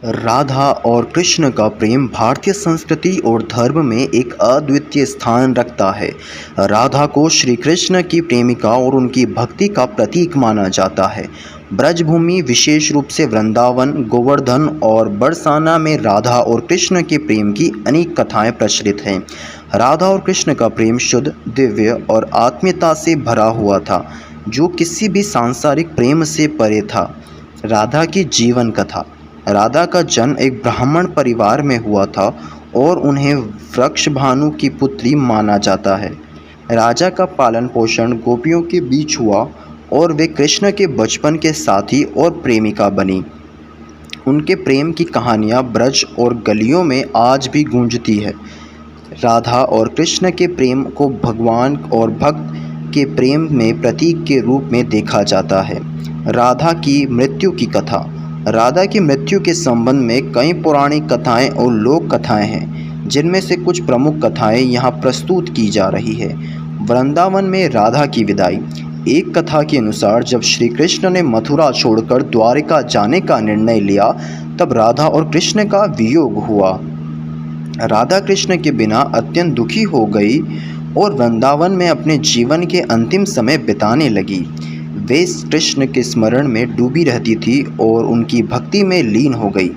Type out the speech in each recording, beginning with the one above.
राधा और कृष्ण का प्रेम भारतीय संस्कृति और धर्म में एक अद्वितीय स्थान रखता है। राधा को श्री कृष्ण की प्रेमिका और उनकी भक्ति का प्रतीक माना जाता है। ब्रजभूमि, विशेष रूप से वृंदावन, गोवर्धन और बरसाना में राधा और कृष्ण के प्रेम की अनेक कथाएं प्रचलित हैं। राधा और कृष्ण का प्रेम शुद्ध, दिव्य और आत्मीयता से भरा हुआ था, जो किसी भी सांसारिक प्रेम से परे था। राधा की जीवन कथा। राधा का जन्म एक ब्राह्मण परिवार में हुआ था और उन्हें वृषभानु की पुत्री माना जाता है। राजा का पालन पोषण गोपियों के बीच हुआ और वे कृष्ण के बचपन के साथी और प्रेमिका बनी। उनके प्रेम की कहानियाँ ब्रज और गलियों में आज भी गूंजती है। राधा और कृष्ण के प्रेम को भगवान और भक्त के प्रेम में प्रतीक के रूप में देखा जाता है। राधा की मृत्यु की कथा। राधा की मृत्यु के संबंध में कई पौराणिक कथाएं और लोक कथाएं हैं, जिनमें से कुछ प्रमुख कथाएं यहाँ प्रस्तुत की जा रही है। वृंदावन में राधा की विदाई। एक कथा के अनुसार जब श्री कृष्ण ने मथुरा छोड़कर द्वारिका जाने का निर्णय लिया, तब राधा और कृष्ण का वियोग हुआ। राधा कृष्ण के बिना अत्यंत दुखी हो गई और वृंदावन में अपने जीवन के अंतिम समय बिताने लगी। वे कृष्ण के स्मरण में डूबी रहती थी और उनकी भक्ति में लीन हो गई।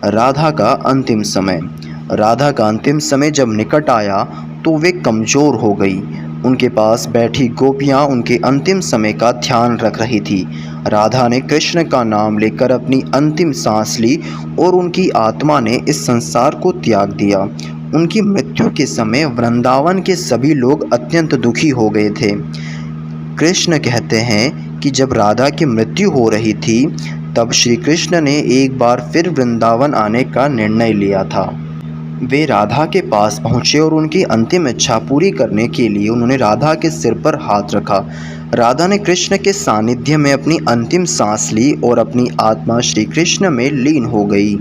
राधा का अंतिम समय। राधा का अंतिम समय जब निकट आया तो वे कमज़ोर हो गई। उनके पास बैठी गोपियाँ उनके अंतिम समय का ध्यान रख रही थी। राधा ने कृष्ण का नाम लेकर अपनी अंतिम सांस ली और उनकी आत्मा ने इस संसार को त्याग दिया। उनकी मृत्यु के समय वृंदावन के सभी लोग अत्यंत दुखी हो गए थे। कृष्ण कहते हैं कि जब राधा की मृत्यु हो रही थी, तब श्री कृष्ण ने एक बार फिर वृंदावन आने का निर्णय लिया था। वे राधा के पास पहुँचे और उनकी अंतिम इच्छा पूरी करने के लिए उन्होंने राधा के सिर पर हाथ रखा। राधा ने कृष्ण के सानिध्य में अपनी अंतिम सांस ली और अपनी आत्मा श्री कृष्ण में लीन हो गई।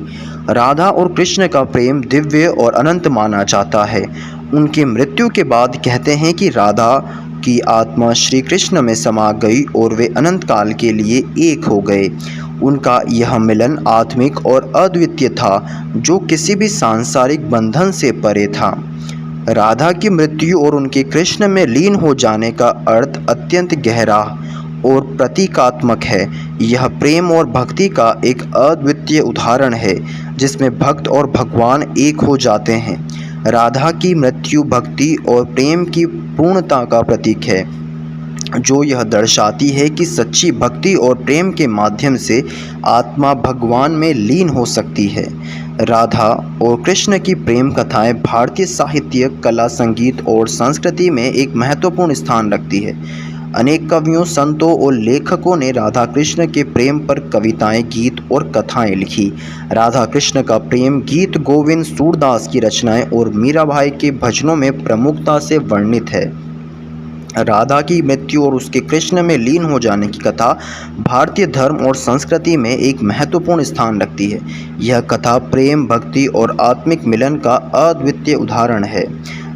राधा और कृष्ण का प्रेम दिव्य और अनंत माना जाता है। उनकी मृत्यु के बाद कहते हैं कि राधा की आत्मा श्री कृष्ण में समा गई और वे अनंत काल के लिए एक हो गए। उनका यह मिलन आत्मिक और अद्वितीय था, जो किसी भी सांसारिक बंधन से परे था। राधा की मृत्यु और उनके कृष्ण में लीन हो जाने का अर्थ अत्यंत गहरा और प्रतीकात्मक है। यह प्रेम और भक्ति का एक अद्वितीय उदाहरण है, जिसमें भक्त और भगवान एक हो जाते हैं। राधा की मृत्यु भक्ति और प्रेम की पूर्णता का प्रतीक है, जो यह दर्शाती है कि सच्ची भक्ति और प्रेम के माध्यम से आत्मा भगवान में लीन हो सकती है। राधा और कृष्ण की प्रेम कथाएं भारतीय साहित्य, कला, संगीत और संस्कृति में एक महत्वपूर्ण स्थान रखती है। अनेक कवियों, संतों और लेखकों ने राधा कृष्ण के प्रेम पर कविताएं, गीत और कथाएं लिखी। राधा कृष्ण का प्रेम गीत गोविंद, सूरदास की रचनाएं और मीराबाई के भजनों में प्रमुखता से वर्णित है। राधा की मृत्यु और उसके कृष्ण में लीन हो जाने की कथा भारतीय धर्म और संस्कृति में एक महत्वपूर्ण स्थान रखती है। यह कथा प्रेम, भक्ति और आत्मिक मिलन का अद्वितीय उदाहरण है।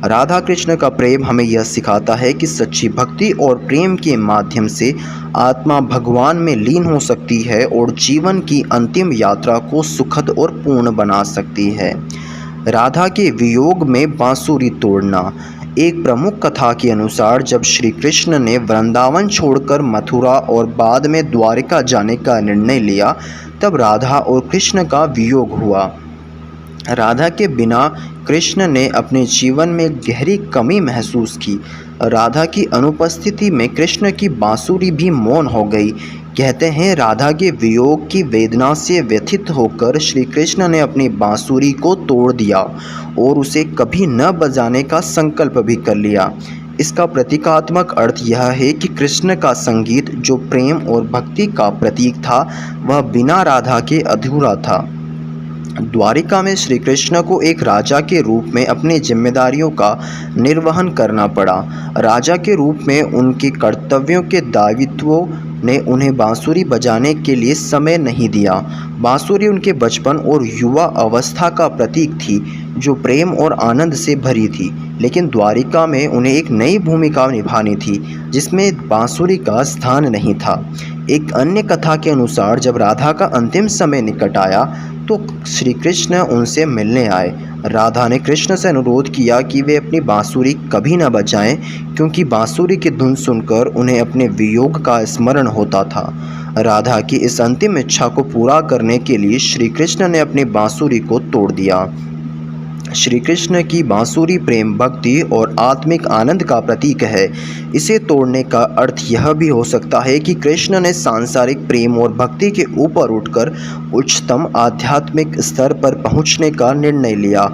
राधा कृष्ण का प्रेम हमें यह सिखाता है कि सच्ची भक्ति और प्रेम के माध्यम से आत्मा भगवान में लीन हो सकती है और जीवन की अंतिम यात्रा को सुखद और पूर्ण बना सकती है। राधा के वियोग में बांसुरी तोड़ना। एक प्रमुख कथा के अनुसार जब श्री कृष्ण ने वृंदावन छोड़कर मथुरा और बाद में द्वारिका जाने का निर्णय लिया, तब राधा और कृष्ण का वियोग हुआ। राधा के बिना कृष्ण ने अपने जीवन में गहरी कमी महसूस की। राधा की अनुपस्थिति में कृष्ण की बांसुरी भी मौन हो गई। कहते हैं राधा के वियोग की वेदना से व्यथित होकर श्री कृष्ण ने अपनी बांसुरी को तोड़ दिया और उसे कभी न बजाने का संकल्प भी कर लिया। इसका प्रतीकात्मक अर्थ यह है कि कृष्ण का संगीत, जो प्रेम और भक्ति का प्रतीक था, वह बिना राधा के अधूरा था। द्वारिका में श्री कृष्ण को एक राजा के रूप में अपनी जिम्मेदारियों का निर्वहन करना पड़ा। राजा के रूप में उनके कर्तव्यों के दायित्वों ने उन्हें बांसुरी बजाने के लिए समय नहीं दिया। बांसुरी उनके बचपन और युवा अवस्था का प्रतीक थी, जो प्रेम और आनंद से भरी थी। लेकिन द्वारिका में उन्हें एक नई भूमिका निभानी थी, जिसमें बांसुरी का स्थान नहीं था। एक अन्य कथा के अनुसार जब राधा का अंतिम समय निकट आया तो श्री कृष्ण उनसे मिलने आए। राधा ने कृष्ण से अनुरोध किया कि वे अपनी बांसुरी कभी न बजाएं, क्योंकि बांसुरी की धुन सुनकर उन्हें अपने वियोग का स्मरण होता था। राधा की इस अंतिम इच्छा को पूरा करने के लिए श्री कृष्ण ने अपनी बांसुरी को तोड़ दिया। श्री कृष्ण की बांसुरी प्रेम, भक्ति और आत्मिक आनंद का प्रतीक है। इसे तोड़ने का अर्थ यह भी हो सकता है कि कृष्ण ने सांसारिक प्रेम और भक्ति के ऊपर उठकर उच्चतम आध्यात्मिक स्तर पर पहुंचने का निर्णय लिया।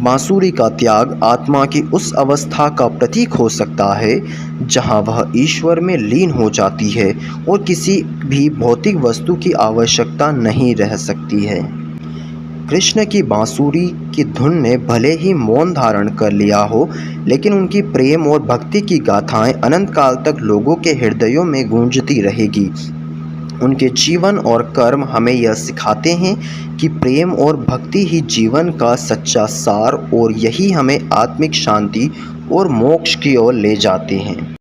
बांसुरी का त्याग आत्मा की उस अवस्था का प्रतीक हो सकता है जहां वह ईश्वर में लीन हो जाती है और किसी भी भौतिक वस्तु की आवश्यकता नहीं रह सकती है। कृष्ण की बांसुरी की धुन ने भले ही मौन धारण कर लिया हो, लेकिन उनकी प्रेम और भक्ति की गाथाएं अनंत काल तक लोगों के हृदयों में गूंजती रहेगी। उनके जीवन और कर्म हमें यह सिखाते हैं कि प्रेम और भक्ति ही जीवन का सच्चा सार और यही हमें आत्मिक शांति और मोक्ष की ओर ले जाते हैं।